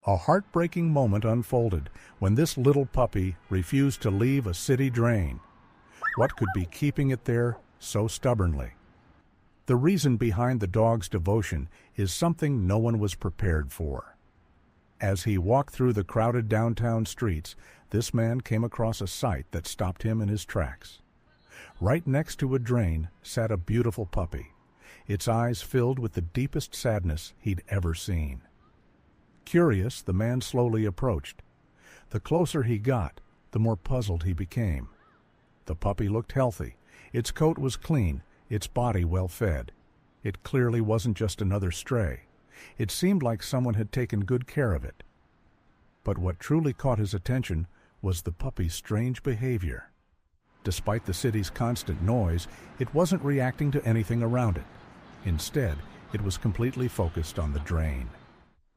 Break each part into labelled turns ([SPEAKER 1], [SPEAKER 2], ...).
[SPEAKER 1] A heartbreaking moment unfolded when this little puppy refused to leave a city drain. What could be keeping it there so stubbornly? The reason behind the dog's devotion is something no one was prepared for. As he walked through the crowded downtown streets, this man came across a sight that stopped him in his tracks. Right next to a drain sat a beautiful puppy, its eyes filled with the deepest sadness he'd ever seen. Curious, the man slowly approached. The closer he got, the more puzzled he became. The puppy looked healthy. Its coat was clean, its body well fed. It clearly wasn't just another stray. It seemed like someone had taken good care of it. But what truly caught his attention was the puppy's strange behavior. Despite the city's constant noise, it wasn't reacting to anything around it. Instead, it was completely focused on the drain.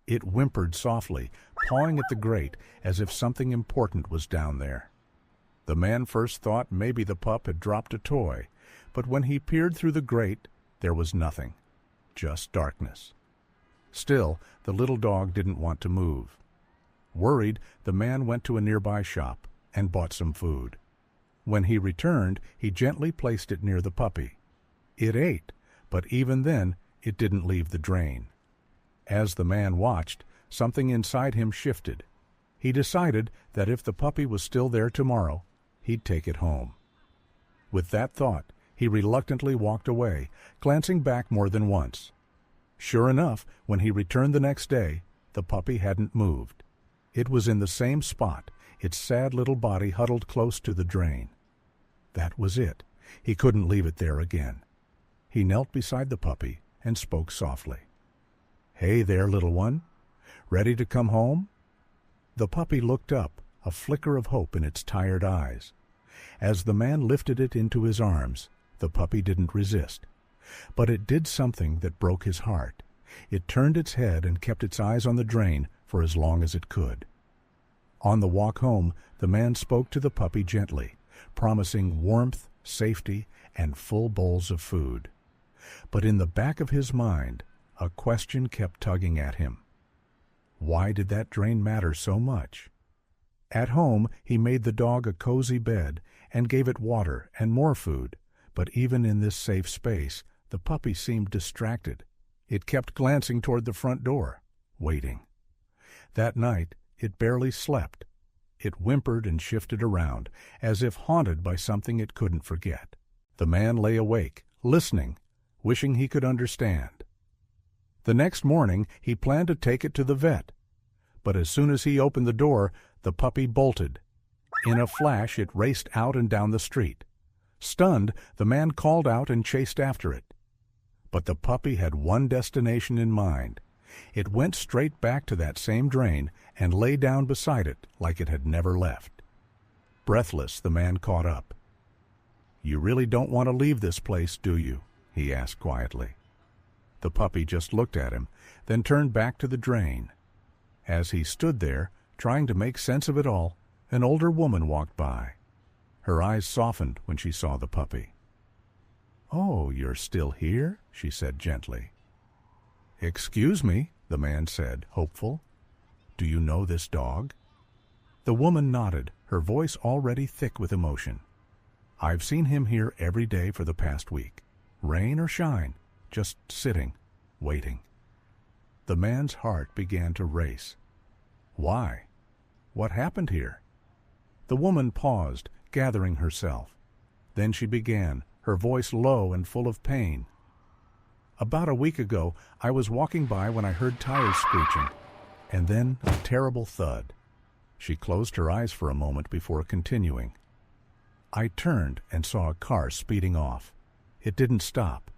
[SPEAKER 1] It whimpered softly, pawing at the grate as if something important was down there. The man first thought maybe the pup had dropped a toy, but when he peered through the grate, there was nothing, just darkness. Still, the little dog didn't want to move. Worried, the man went to a nearby shop and bought some food. When he returned, he gently placed it near the puppy. It ate, but even then, it didn't leave the drain. As the man watched, something inside him shifted. He decided that if the puppy was still there tomorrow, he'd take it home. With that thought, he reluctantly walked away, glancing back more than once. Sure enough, when he returned the next day, the puppy hadn't moved. It was in the same spot, its sad little body huddled close to the drain. That was it. He couldn't leave it there again. He knelt beside the puppy and spoke softly. "Hey there, little one. Ready to come home?" The puppy looked up, a flicker of hope in its tired eyes. As the man lifted it into his arms, the puppy didn't resist. But it did something that broke his heart. It turned its head and kept its eyes on the drain for as long as it could. On the walk home, the man spoke to the puppy gently, promising warmth, safety, and full bowls of food. But in the back of his mind, a question kept tugging at him. Why did that drain matter so much? At home, he made the dog a cozy bed and gave it water and more food, but even in this safe space, the puppy seemed distracted. It kept glancing toward the front door, waiting. That night, it barely slept. It whimpered and shifted around, as if haunted by something it couldn't forget. The man lay awake, listening, wishing he could understand. The next morning, he planned to take it to the vet. But as soon as he opened the door, the puppy bolted. In a flash, it raced out and down the street. Stunned, the man called out and chased after it. But the puppy had one destination in mind. It went straight back to that same drain and lay down beside it like it had never left. Breathless, the man caught up. "You really don't want to leave this place, do you?" he asked quietly. The puppy just looked at him, then turned back to the drain. As he stood there, trying to make sense of it all, an older woman walked by. Her eyes softened when she saw the puppy. "Oh, you're still here?" she said gently. "Excuse me," the man said, hopeful. "Do you know this dog?" The woman nodded, her voice already thick with emotion. "I've seen him here every day for the past week. Rain or shine, just sitting, waiting." The man's heart began to race. Why? What happened here? The woman paused, gathering herself. Then she began, her voice low and full of pain. "About a week ago, I was walking by when I heard tires screeching, and then a terrible thud." She closed her eyes for a moment before continuing. "I turned and saw a car speeding off. It didn't stop.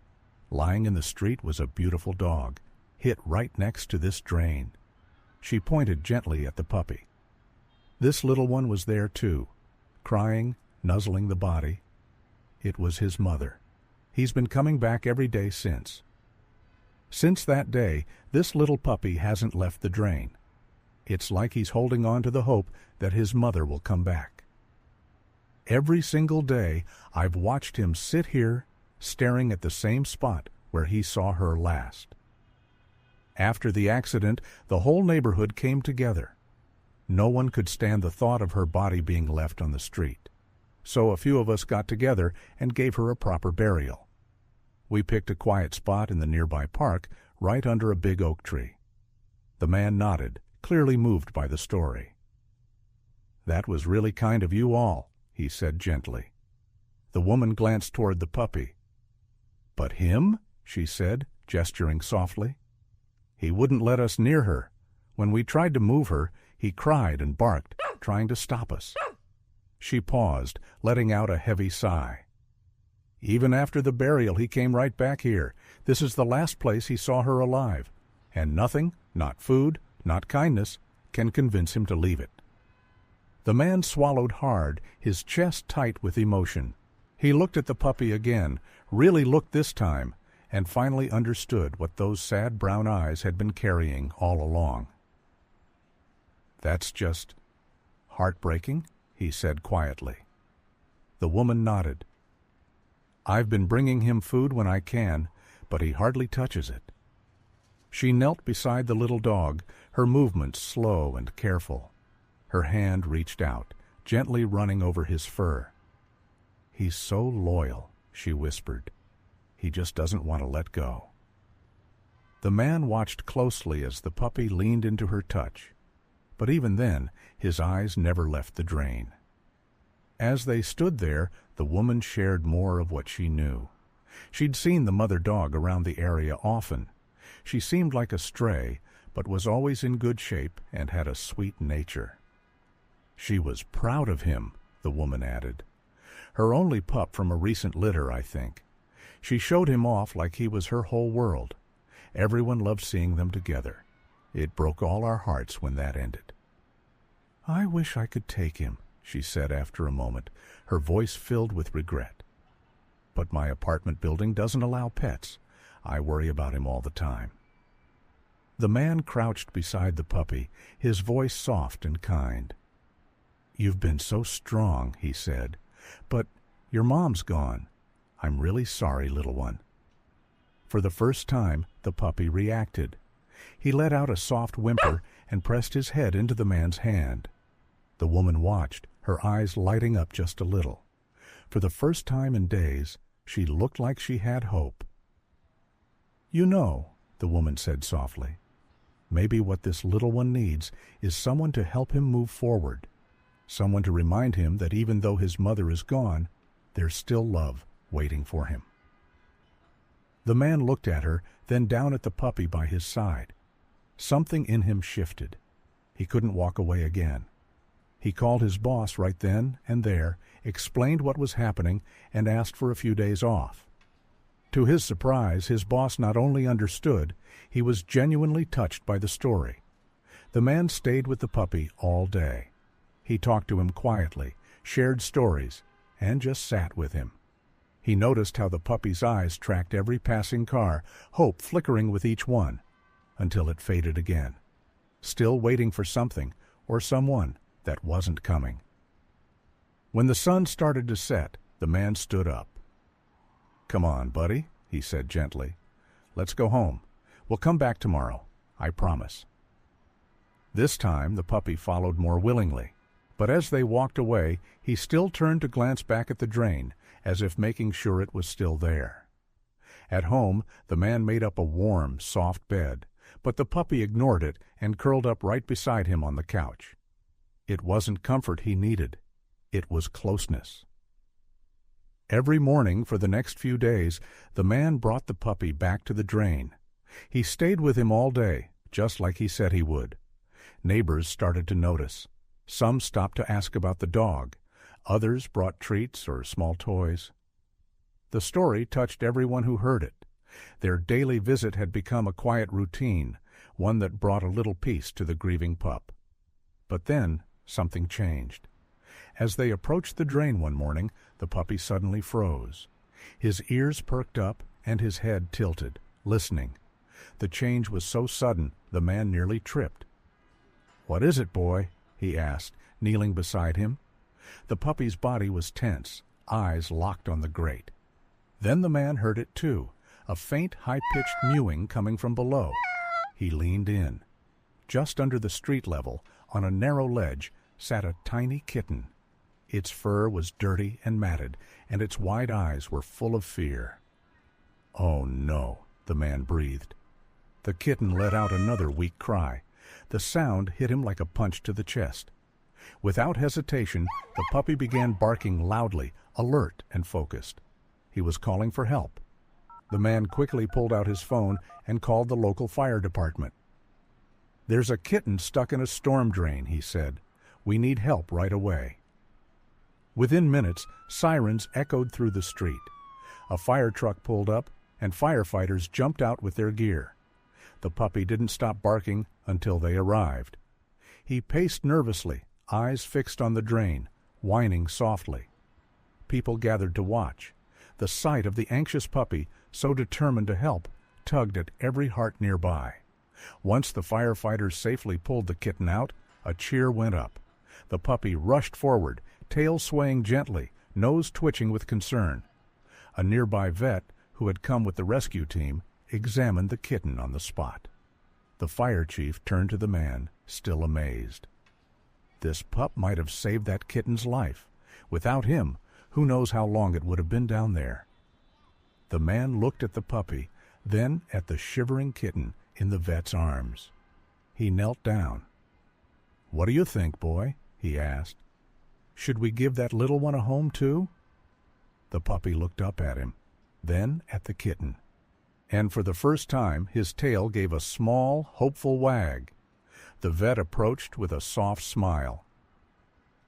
[SPEAKER 1] Lying in the street was a beautiful dog, hit right next to this drain." She pointed gently at the puppy. This little one was there too, crying, nuzzling the body. It was his mother. He's been coming back every day since. Since that day, this little puppy hasn't left the drain. It's like he's holding on to the hope that his mother will come back. Every single day, I've watched him sit here, staring at the same spot where he saw her last. After the accident, the whole neighborhood came together. No one could stand the thought of her body being left on the street. So a few of us got together and gave her a proper burial. We picked a quiet spot in the nearby park, right under a big oak tree. The man nodded, clearly moved by the story. "That was really kind of you all," he said gently. The woman glanced toward the puppy. "But him?" she said, gesturing softly. "He wouldn't let us near her. When we tried to move her, he cried and barked, trying to stop us." She paused, letting out a heavy sigh. "Even after the burial, he came right back here. This is the last place he saw her alive. And nothing, not food, not kindness, can convince him to leave it." The man swallowed hard, his chest tight with emotion. He looked at the puppy again, really looked this time, and finally understood what those sad brown eyes had been carrying all along. "That's just heartbreaking," he said quietly. The woman nodded. "I've been bringing him food when I can, but he hardly touches it." She knelt beside the little dog, her movements slow and careful. Her hand reached out, gently running over his fur. "He's so loyal," she whispered. "He just doesn't want to let go." The man watched closely as the puppy leaned into her touch, but even then his eyes never left the drain. As they stood there, the woman shared more of what she knew. She'd seen the mother dog around the area often. She seemed like a stray, but was always in good shape and had a sweet nature. She was proud of him, the woman added. Her only pup from a recent litter, I think. She showed him off like he was her whole world. Everyone loved seeing them together. It broke all our hearts when that ended. "I wish I could take him," she said after a moment, her voice filled with regret. "But my apartment building doesn't allow pets. I worry about him all the time." The man crouched beside the puppy, his voice soft and kind. "You've been so strong," he said. "But your mom's gone. I'm really sorry, little one." For the first time, the puppy reacted. He let out a soft whimper and pressed his head into the man's hand. The woman watched, her eyes lighting up just a little. For the first time in days, she looked like she had hope. "You know," the woman said softly, "maybe what this little one needs is someone to help him move forward. Someone to remind him that even though his mother is gone, there's still love waiting for him." The man looked at her, then down at the puppy by his side. Something in him shifted. He couldn't walk away again. He called his boss right then and there, explained what was happening, and asked for a few days off. To his surprise, his boss not only understood, he was genuinely touched by the story. The man stayed with the puppy all day. He talked to him quietly, shared stories, and just sat with him. He noticed how the puppy's eyes tracked every passing car, hope flickering with each one, until it faded again, still waiting for something or someone that wasn't coming. When the sun started to set, the man stood up. "Come on, buddy," he said gently. "Let's go home. We'll come back tomorrow, I promise." This time the puppy followed more willingly. But as they walked away, he still turned to glance back at the drain, as if making sure it was still there. At home, the man made up a warm, soft bed, but the puppy ignored it and curled up right beside him on the couch. It wasn't comfort he needed. It was closeness. Every morning for the next few days, the man brought the puppy back to the drain. He stayed with him all day, just like he said he would. Neighbors started to notice. Some stopped to ask about the dog. Others brought treats or small toys. The story touched everyone who heard it. Their daily visit had become a quiet routine, one that brought a little peace to the grieving pup. But then something changed. As they approached the drain one morning, the puppy suddenly froze. His ears perked up and his head tilted, listening. The change was so sudden, the man nearly tripped. "What is it, boy?" he asked, kneeling beside him. The puppy's body was tense, eyes locked on the grate. Then the man heard it too, a faint, high-pitched mewing coming from below. He leaned in. Just under the street level, on a narrow ledge, sat a tiny kitten. Its fur was dirty and matted, and its wide eyes were full of fear. "Oh, no," the man breathed. The kitten let out another weak cry. The sound hit him like a punch to the chest. Without hesitation, the puppy began barking loudly, alert and focused. He was calling for help. The man quickly pulled out his phone and called the local fire department. "There's a kitten stuck in a storm drain," he said. "We need help right away." Within minutes, sirens echoed through the street. A fire truck pulled up, and firefighters jumped out with their gear. The puppy didn't stop barking until they arrived. He paced nervously, eyes fixed on the drain, whining softly. People gathered to watch. The sight of the anxious puppy, so determined to help, tugged at every heart nearby. Once the firefighters safely pulled the kitten out, a cheer went up. The puppy rushed forward, tail swaying gently, nose twitching with concern. A nearby vet, who had come with the rescue team, examined the kitten on the spot. The fire chief turned to the man, still amazed. This pup might have saved that kitten's life. Without him, who knows how long it would have been down there. The man looked at the puppy, then at the shivering kitten in the vet's arms. He knelt down. "What do you think, boy?" he asked. "Should we give that little one a home, too?" The puppy looked up at him, then at the kitten. And for the first time, his tail gave a small, hopeful wag. The vet approached with a soft smile.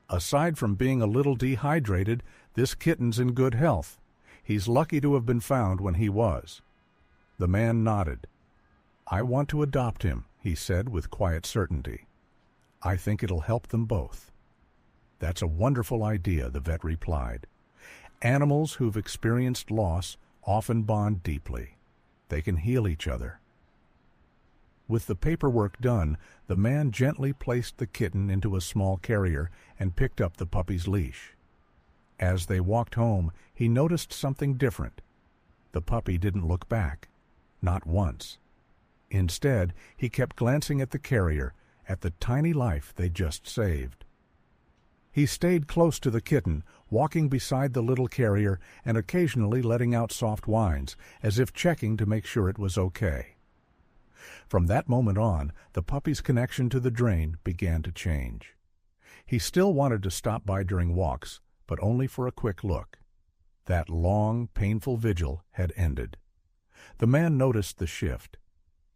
[SPEAKER 1] "Aside from being a little dehydrated, this kitten's in good health. He's lucky to have been found when he was." The man nodded. "I want to adopt him," he said with quiet certainty. "I think it'll help them both." "That's a wonderful idea," the vet replied. "Animals who've experienced loss often bond deeply. They can heal each other." With the paperwork done, the man gently placed the kitten into a small carrier and picked up the puppy's leash. As they walked home, he noticed something different. The puppy didn't look back, not once. Instead, he kept glancing at the carrier, at the tiny life they'd just saved. He stayed close to the kitten, walking beside the little carrier and occasionally letting out soft whines, as if checking to make sure it was okay. From that moment on, the puppy's connection to the drain began to change. He still wanted to stop by during walks, but only for a quick look. That long, painful vigil had ended. The man noticed the shift.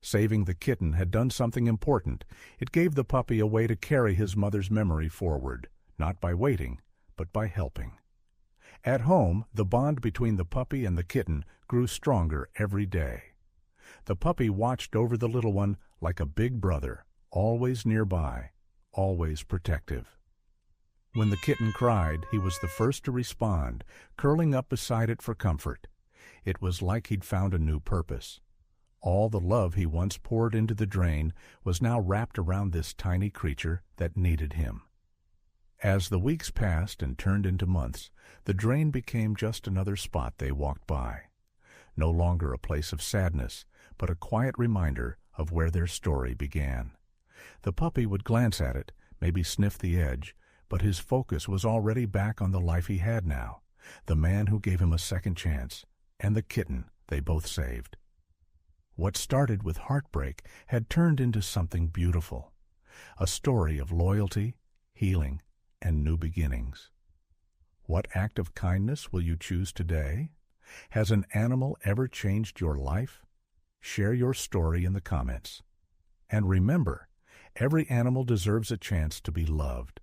[SPEAKER 1] Saving the kitten had done something important. It gave the puppy a way to carry his mother's memory forward, not by waiting, but by helping. At home, the bond between the puppy and the kitten grew stronger every day. The puppy watched over the little one like a big brother, always nearby, always protective. When the kitten cried, he was the first to respond, curling up beside it for comfort. It was like he'd found a new purpose. All the love he once poured into the drain was now wrapped around this tiny creature that needed him. As the weeks passed and turned into months, the drain became just another spot they walked by. No longer a place of sadness, but a quiet reminder of where their story began. The puppy would glance at it, maybe sniff the edge, but his focus was already back on the life he had now, the man who gave him a second chance, and the kitten they both saved. What started with heartbreak had turned into something beautiful, a story of loyalty, healing, and new beginnings. What act of kindness will you choose today? Has an animal ever changed your life? Share your story in the comments. And remember, every animal deserves a chance to be loved.